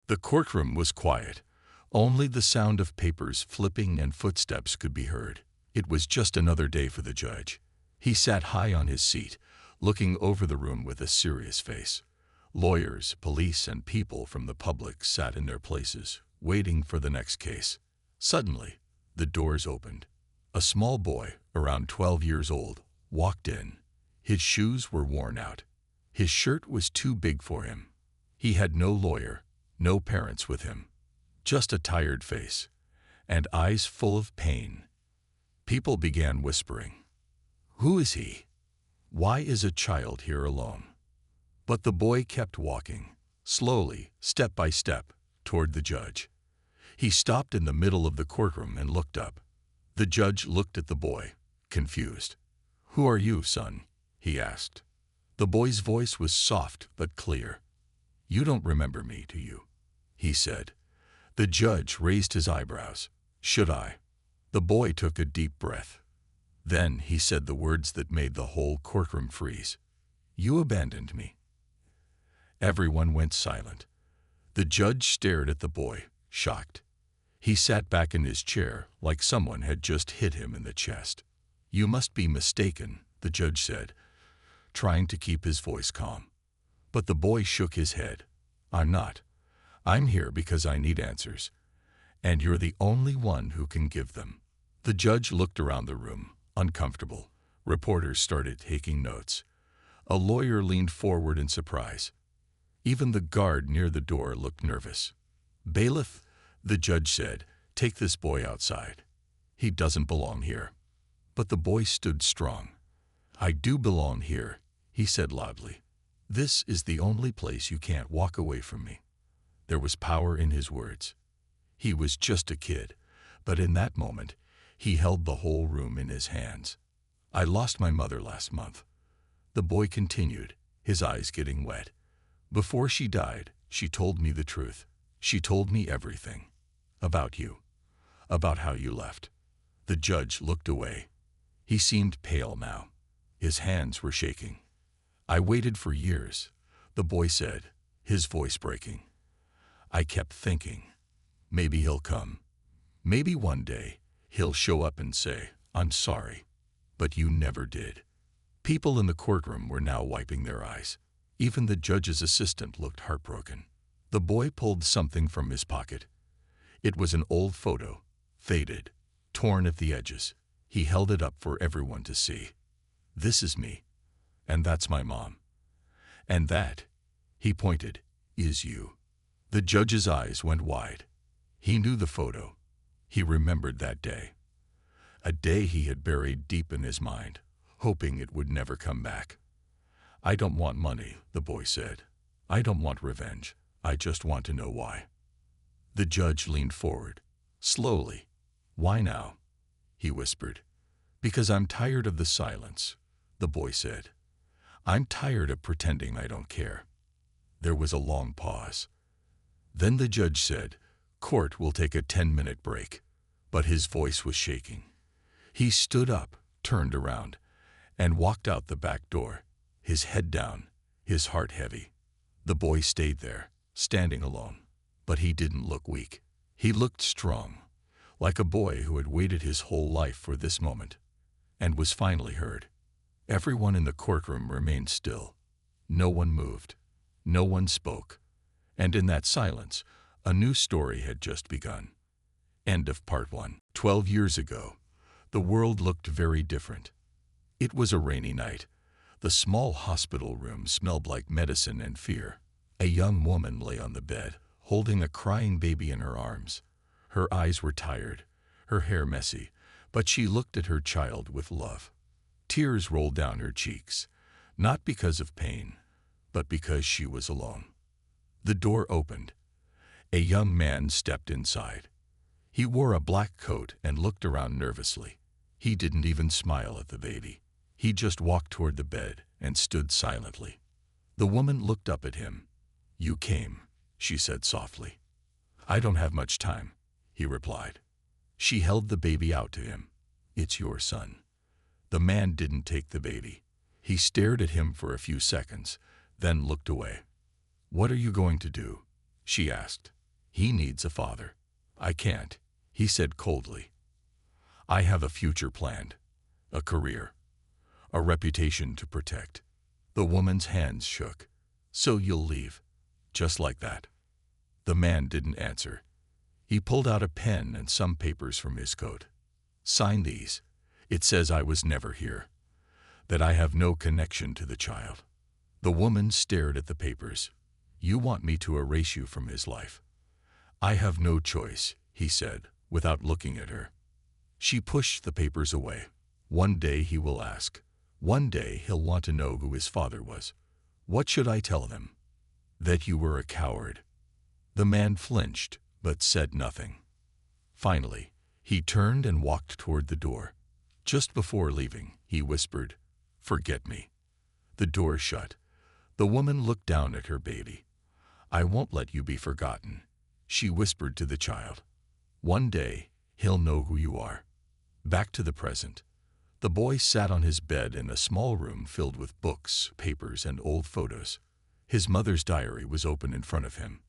The courtroom was quiet. Only the sound of papers flipping and footsteps could be heard. It was just another day for the judge. He sat high on his seat, looking over the room with a serious face. Lawyers, police, and people from the public sat in their places, waiting for the next case. Suddenly, the doors opened. A small boy, around 12 years old, walked in. His shoes were worn out. His shirt was too big for him. He had no lawyer, no parents with him, just a tired face and eyes full of pain. People began whispering, "Who is he? Why is a child here alone?" But the boy kept walking, slowly, step by step, toward the judge. He stopped in the middle of the courtroom and looked up. The judge looked at the boy, confused. "Who are you, son?" he asked. The boy's voice was soft but clear. "You don't remember me, do you?" he said. The judge raised his eyebrows. "Should I?" The boy took a deep breath. Then he said the words that made the whole courtroom freeze. "You abandoned me." Everyone went silent. The judge stared at the boy, shocked. He sat back in his chair like someone had just hit him in the chest. "You must be mistaken," the judge said, trying to keep his voice calm. But the boy shook his head. "I'm not. I'm here because I need answers, and you're the only one who can give them." The judge looked around the room, uncomfortable. Reporters started taking notes. A lawyer leaned forward in surprise. Even the guard near the door looked nervous. "Bailiff," the judge said, "take this boy outside. He doesn't belong here." But the boy stood strong. "I do belong here," he said loudly. "This is the only place you can't walk away from me." There was power in his words. He was just a kid, but in that moment, he held the whole room in his hands. "I lost my mother last month," the boy continued, his eyes getting wet. "Before she died, she told me the truth. She told me everything. About you. About how you left." The judge looked away. He seemed pale now. His hands were shaking. "I waited for years," the boy said, his voice breaking. "I kept thinking, maybe he'll come. Maybe one day he'll show up and say, 'I'm sorry.' But you never did." People in the courtroom were now wiping their eyes. Even the judge's assistant looked heartbroken. The boy pulled something from his pocket. It was an old photo, faded, torn at the edges. He held it up for everyone to see. "This is me, and that's my mom. And that," he pointed, "is you." The judge's eyes went wide. He knew the photo. He remembered that day. A day he had buried deep in his mind, hoping it would never come back. "I don't want money," the boy said. "I don't want revenge. I just want to know why." The judge leaned forward, slowly. "Why now?" he whispered. "Because I'm tired of the silence," the boy said. "I'm tired of pretending I don't care." There was a long pause. Then the judge said, "Court will take a 10-minute break." But his voice was shaking. He stood up, turned around, and walked out the back door, his head down, his heart heavy. The boy stayed there, standing alone. But he didn't look weak. He looked strong, like a boy who had waited his whole life for this moment, and was finally heard. Everyone in the courtroom remained still. No one moved. No one spoke. And in that silence, a new story had just begun. End of part 1. 12 years ago, the world looked very different. It was a rainy night. The small hospital room smelled like medicine and fear. A young woman lay on the bed, holding a crying baby in her arms. Her eyes were tired, her hair messy, but she looked at her child with love. Tears rolled down her cheeks, not because of pain, but because she was alone. The door opened. A young man stepped inside. He wore a black coat and looked around nervously. He didn't even smile at the baby. He just walked toward the bed and stood silently. The woman looked up at him. "You came," she said softly. "I don't have much time," he replied. She held the baby out to him. "It's your son." The man didn't take the baby. He stared at him for a few seconds, then looked away. "What are you going to do?" she asked. He needs a father. I can't, he said coldly. I have a future planned, a career, a reputation to protect. The woman's hands shook. So you'll leave, just like that? The man didn't answer. He pulled out a pen and some papers from his coat. Sign these. It says I was never here, that I have no connection to the child. The woman stared at the papers. You want me to erase you from his life? I have no choice, he said, without looking at her. She pushed the papers away. One day he will ask. One day he'll want to know who his father was. What should I tell them? That you were a coward. The man flinched, but said nothing. Finally, he turned and walked toward the door. Just before leaving, he whispered, "Forget me." The door shut. The woman looked down at her baby. I won't let you be forgotten, she whispered to the child. One day, he'll know who you are. Back to the present. The boy sat on his bed in a small room filled with books, papers, and old photos. His mother's diary was open in front of him.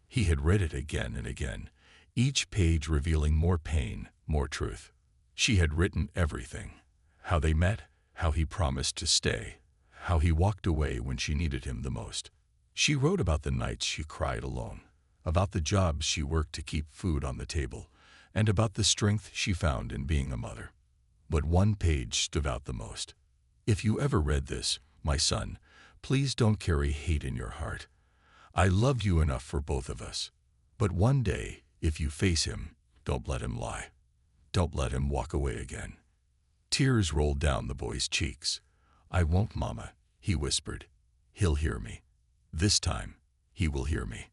He had read it again and again, each page revealing more pain, more truth. She had written everything. How they met, how he promised to stay, how he walked away when she needed him the most. She wrote about the nights she cried alone, about the jobs she worked to keep food on the table, and about the strength she found in being a mother. But one page stood out the most. If you ever read this, my son, please don't carry hate in your heart. I loved you enough for both of us. But one day, if you face him, don't let him lie. Don't let him walk away again. Tears rolled down the boy's cheeks. I won't, Mama, he whispered. He'll hear me. This time, he will hear me.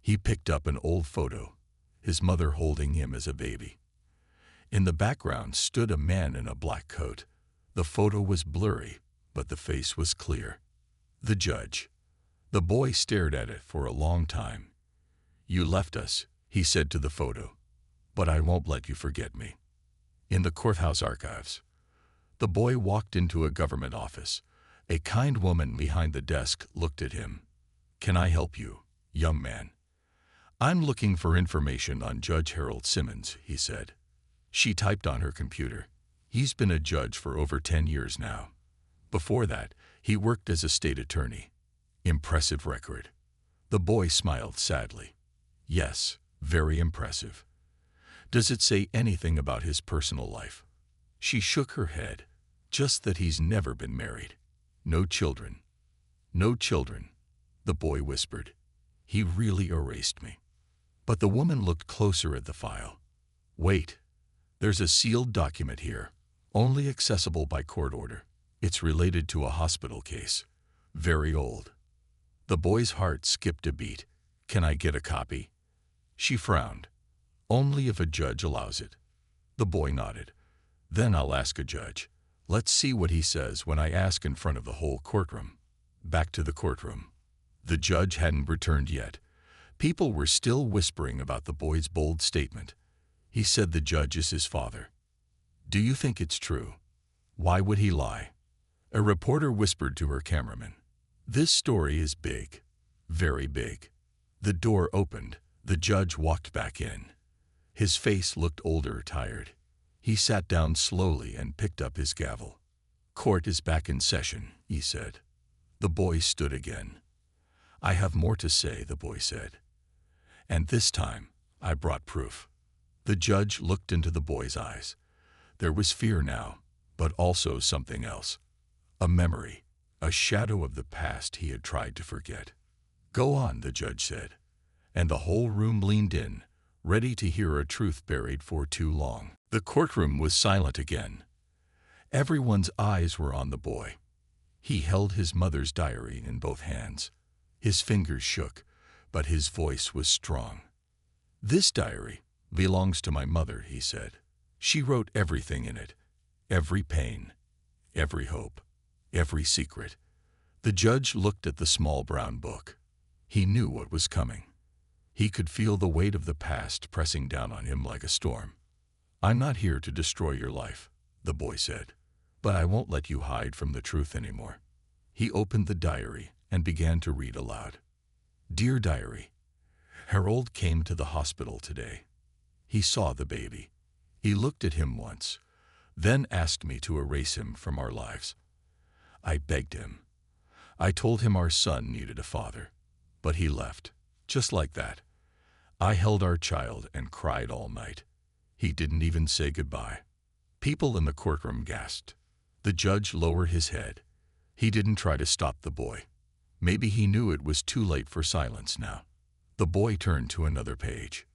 He picked up an old photo, his mother holding him as a baby. In the background stood a man in a black coat. The photo was blurry, but the face was clear. The judge. The boy stared at it for a long time. You left us, he said to the photo, but I won't let you forget me. In the courthouse archives. The boy walked into a government office. A kind woman behind the desk looked at him. Can I help you, young man? I'm looking for information on Judge Harold Simmons, he said. She typed on her computer. He's been a judge for over 10 years now. Before that, he worked as a state attorney. Impressive record. The boy smiled sadly. Yes, very impressive. Does it say anything about his personal life? She shook her head. Just that he's never been married. No children. No children, the boy whispered. He really erased me. But the woman looked closer at the file. Wait. There's a sealed document here, only accessible by court order. It's related to a hospital case. Very old. The boy's heart skipped a beat. Can I get a copy? She frowned. Only if a judge allows it. The boy nodded. Then I'll ask a judge. Let's see what he says when I ask in front of the whole courtroom. Back to the courtroom. The judge hadn't returned yet. People were still whispering about the boy's bold statement. He said the judge is his father. Do you think it's true? Why would he lie? A reporter whispered to her cameraman. This story is big. Very big. The door opened. The judge walked back in. His face looked older, tired. He sat down slowly and picked up his gavel. Court is back in session, he said. The boy stood again. I have more to say, the boy said. And this time, I brought proof. The judge looked into the boy's eyes. There was fear now, but also something else. A memory, a shadow of the past he had tried to forget. Go on, the judge said. And the whole room leaned in, ready to hear a truth buried for too long. The courtroom was silent again. Everyone's eyes were on the boy. He held his mother's diary in both hands. His fingers shook, but his voice was strong. This diary belongs to my mother, he said. She wrote everything in it. Every pain, every hope, every secret. The judge looked at the small brown book. He knew what was coming. He could feel the weight of the past pressing down on him like a storm. I'm not here to destroy your life, the boy said, but I won't let you hide from the truth anymore. He opened the diary and began to read aloud. Dear diary, Harold came to the hospital today. He saw the baby. He looked at him once, then asked me to erase him from our lives. I begged him. I told him our son needed a father, but he left, just like that. I held our child and cried all night. He didn't even say goodbye. People in the courtroom gasped. The judge lowered his head. He didn't try to stop the boy. Maybe he knew it was too late for silence now. The boy turned to another page.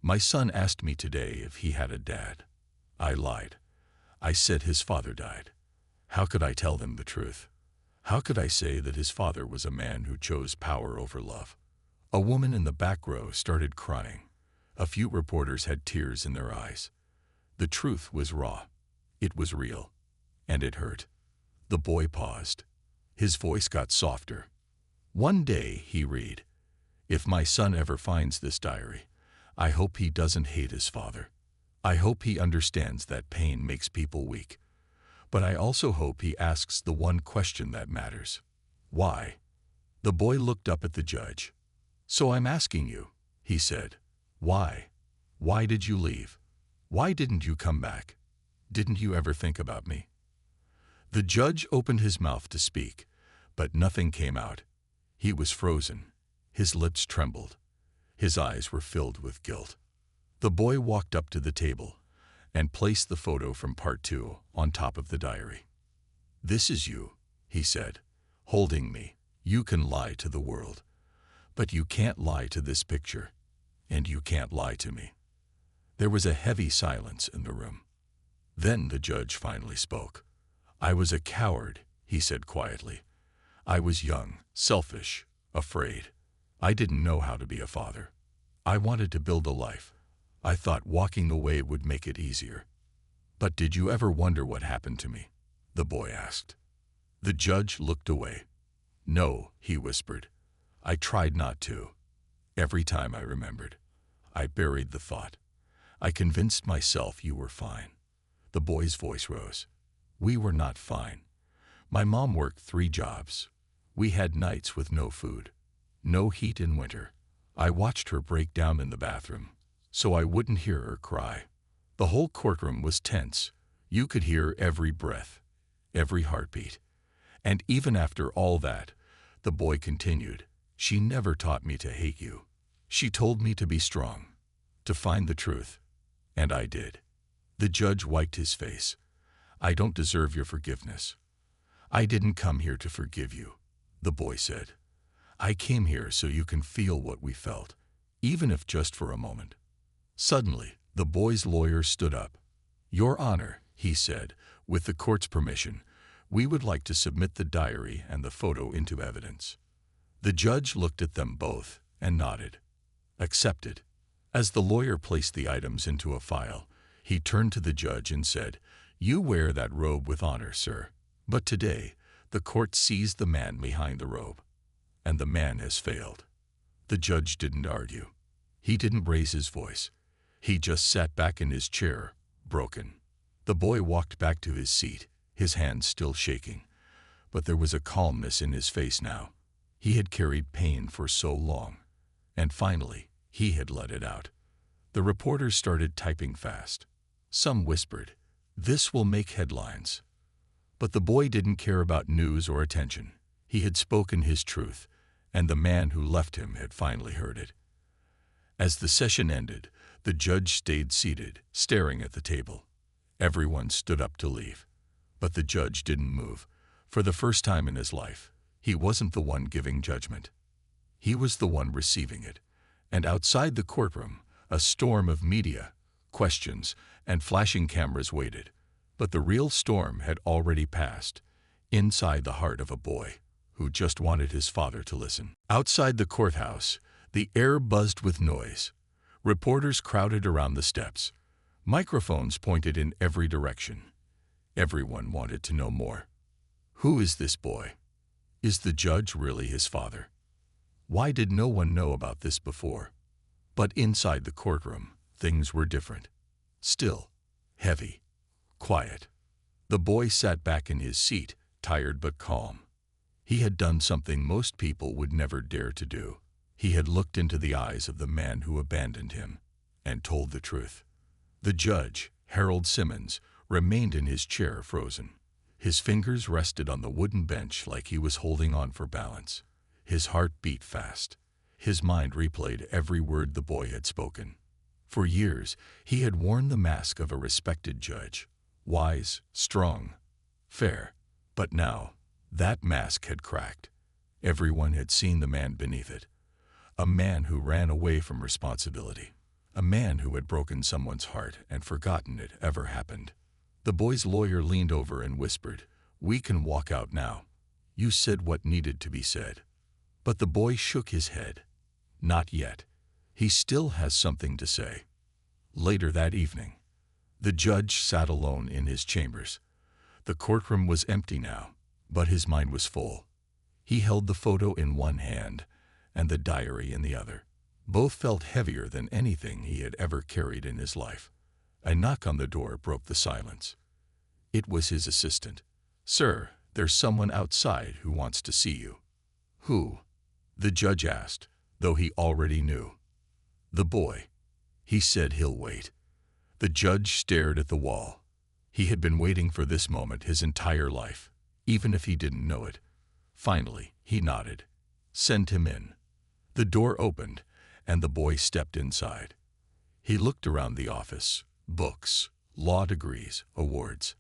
My son asked me today if he had a dad. I lied. I said his father died. How could I tell them the truth? How could I say that his father was a man who chose power over love? A woman in the back row started crying. A few reporters had tears in their eyes. The truth was raw. It was real. And it hurt. The boy paused. His voice got softer. One day, he read, "If my son ever finds this diary, I hope he doesn't hate his father. I hope he understands that pain makes people weak. But I also hope he asks the one question that matters. Why?" The boy looked up at the judge. "So I'm asking you," he said. "Why? Why did you leave? Why didn't you come back? Didn't you ever think about me?" The judge opened his mouth to speak, but nothing came out. He was frozen. His lips trembled. His eyes were filled with guilt. The boy walked up to the table and placed the photo from part 2 on top of the diary. "This is you," he said, holding me. "You can lie to the world, but you can't lie to this picture, and you can't lie to me." There was a heavy silence in the room. Then the judge finally spoke. "I was a coward," he said quietly. "I was young, selfish, afraid. I didn't know how to be a father. I wanted to build a life. I thought walking away would make it easier." "But did you ever wonder what happened to me?" the boy asked. The judge looked away. "No," he whispered. "I tried not to. Every time I remembered, I buried the thought. I convinced myself you were fine." The boy's voice rose. "We were not fine. My mom worked 3 jobs. We had nights with no food, no heat in winter. I watched her break down in the bathroom, so I wouldn't hear her cry. The whole courtroom was tense. You could hear every breath, every heartbeat. And even after all that," the boy continued, "she never taught me to hate you. She told me to be strong, to find the truth. And I did." The judge wiped his face. "I don't deserve your forgiveness." "I didn't come here to forgive you," the boy said. "I came here so you can feel what we felt, even if just for a moment." Suddenly, the boy's lawyer stood up. "Your Honor," he said, "with the court's permission, we would like to submit the diary and the photo into evidence." The judge looked at them both and nodded. "Accepted." As the lawyer placed the items into a file, he turned to the judge and said, "You wear that robe with honor, sir. But today, the court sees the man behind the robe. And the man has failed." The judge didn't argue. He didn't raise his voice. He just sat back in his chair, broken. The boy walked back to his seat, his hands still shaking. But there was a calmness in his face now. He had carried pain for so long. And finally, he had let it out. The reporters started typing fast. Some whispered, "This will make headlines." But the boy didn't care about news or attention. He had spoken his truth, and the man who left him had finally heard it. As the session ended, the judge stayed seated, staring at the table. Everyone stood up to leave. But the judge didn't move. For the first time in his life, he wasn't the one giving judgment. He was the one receiving it. And outside the courtroom, a storm of media, questions, and flashing cameras waited. But the real storm had already passed, inside the heart of a boy who just wanted his father to listen. Outside the courthouse, the air buzzed with noise. Reporters crowded around the steps. Microphones pointed in every direction. Everyone wanted to know more. Who is this boy? Is the judge really his father? Why did no one know about this before? But inside the courtroom, things were different. Still, heavy, quiet. The boy sat back in his seat, tired but calm. He had done something most people would never dare to do. He had looked into the eyes of the man who abandoned him and told the truth. The judge, Harold Simmons, remained in his chair frozen. His fingers rested on the wooden bench like he was holding on for balance. His heart beat fast. His mind replayed every word the boy had spoken. For years, he had worn the mask of a respected judge, wise, strong, fair. But now, that mask had cracked. Everyone had seen the man beneath it. A man who ran away from responsibility. A man who had broken someone's heart and forgotten it ever happened. The boy's lawyer leaned over and whispered, "We can walk out now. You said what needed to be said." But the boy shook his head. Not yet. He still has something to say. Later that evening, the judge sat alone in his chambers. The courtroom was empty now, but his mind was full. He held the photo in one hand and the diary in the other. Both felt heavier than anything he had ever carried in his life. A knock on the door broke the silence. It was his assistant. "Sir, there's someone outside who wants to see you." "Who?" the judge asked, though he already knew. "The boy." He said he'll wait. The judge stared at the wall. He had been waiting for this moment his entire life, even if he didn't know it. Finally, he nodded. "Send him in." The door opened, and the boy stepped inside. He looked around the office. Books, law degrees, awards.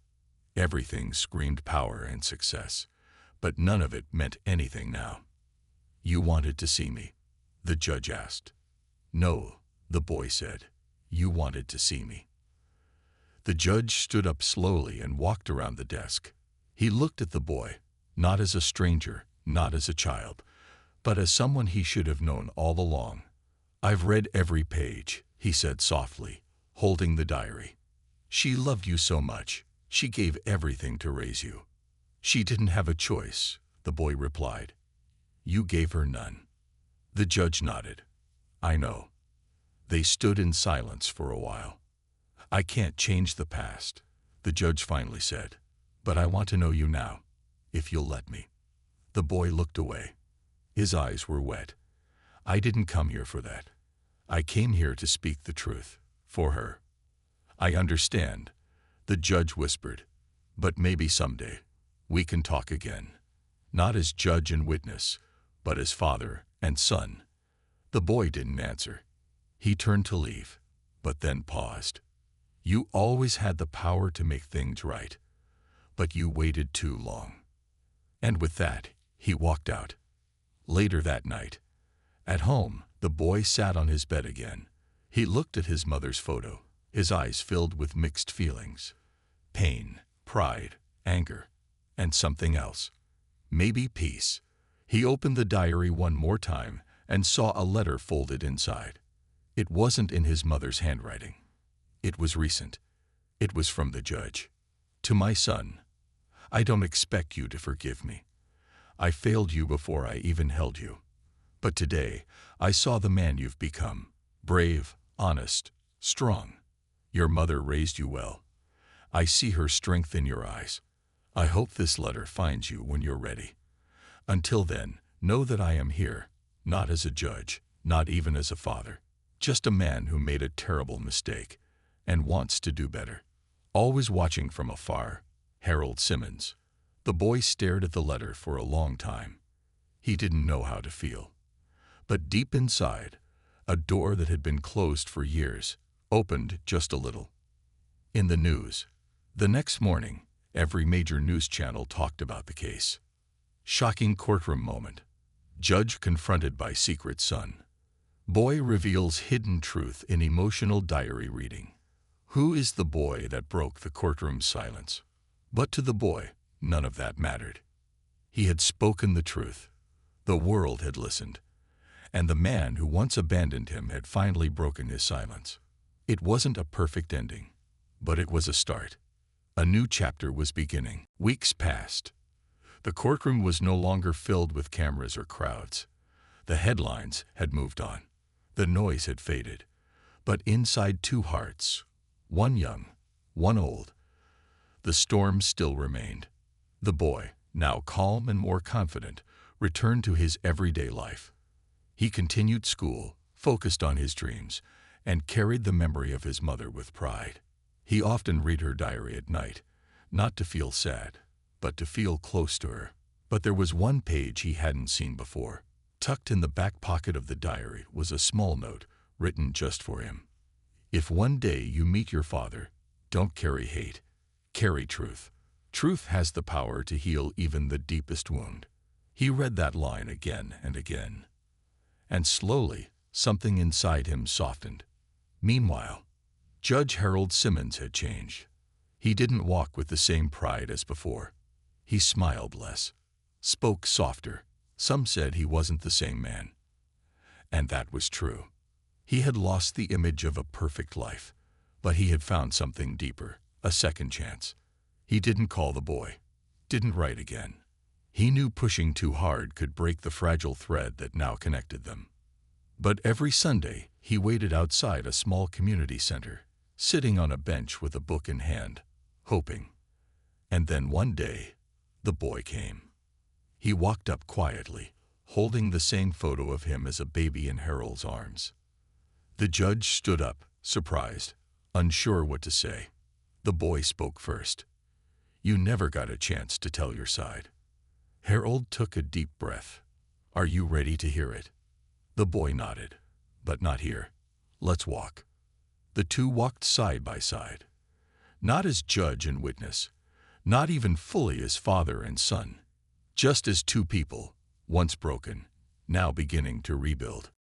Everything screamed power and success, but none of it meant anything now. "You wanted to see me?" the judge asked. "No," the boy said. "You wanted to see me." The judge stood up slowly and walked around the desk. He looked at the boy, not as a stranger, not as a child, but as someone he should have known all along. "I've read every page," he said softly, holding the diary. "She loved you so much. She gave everything to raise you." "She didn't have a choice," the boy replied. "You gave her none." The judge nodded. "I know." They stood in silence for a while. "I can't change the past," the judge finally said, "but I want to know you now, if you'll let me." The boy looked away. His eyes were wet. "I didn't come here for that. I came here to speak the truth, for her." "I understand," the judge whispered, "but maybe someday we can talk again. Not as judge and witness, but as father and son." The boy didn't answer. He turned to leave, but then paused. "You always had the power to make things right, but you waited too long." And with that, he walked out. Later that night, at home, the boy sat on his bed again. He looked at his mother's photo, his eyes filled with mixed feelings. Pain, pride, anger, and something else. Maybe peace. He opened the diary one more time and saw a letter folded inside. It wasn't in his mother's handwriting. It was recent. It was from the judge. "To my son, I don't expect you to forgive me. I failed you before I even held you. But today, I saw the man you've become. Brave, honest, strong. Your mother raised you well. I see her strength in your eyes. I hope this letter finds you when you're ready. Until then, know that I am here, not as a judge, not even as a father. Just a man who made a terrible mistake and wants to do better. Always watching from afar, Harold Simmons." The boy stared at the letter for a long time. He didn't know how to feel. But deep inside, a door that had been closed for years opened just a little. In the news. The next morning, every major news channel talked about the case. Shocking courtroom moment. Judge confronted by secret son. Boy reveals hidden truth in emotional diary reading. Who is the boy that broke the courtroom's silence? But to the boy, none of that mattered. He had spoken the truth. The world had listened. And the man who once abandoned him had finally broken his silence. It wasn't a perfect ending, but it was a start. A new chapter was beginning. Weeks passed. The courtroom was no longer filled with cameras or crowds. The headlines had moved on. The noise had faded. But inside two hearts, one young, one old, the storm still remained. The boy, now calm and more confident, returned to his everyday life. He continued school, focused on his dreams, and carried the memory of his mother with pride. He often read her diary at night, not to feel sad, but to feel close to her. But there was one page he hadn't seen before. Tucked in the back pocket of the diary was a small note written just for him. If one day you meet your father, don't carry hate, carry truth. Truth has the power to heal even the deepest wound. He read that line again and again. And slowly, something inside him softened. Meanwhile, Judge Harold Simmons had changed. He didn't walk with the same pride as before. He smiled less, spoke softer. Some said he wasn't the same man. And that was true. He had lost the image of a perfect life, but he had found something deeper, a second chance. He didn't call the boy, didn't write again. He knew pushing too hard could break the fragile thread that now connected them. But every Sunday, he waited outside a small community center, sitting on a bench with a book in hand, hoping. And then one day, the boy came. He walked up quietly, holding the same photo of him as a baby in Harold's arms. The judge stood up, surprised, unsure what to say. The boy spoke first. "You never got a chance to tell your side." Harold took a deep breath. "Are you ready to hear it?" The boy nodded. "But not here. Let's walk." The two walked side by side. Not as judge and witness, not even fully as father and son. Just as two people, once broken, now beginning to rebuild.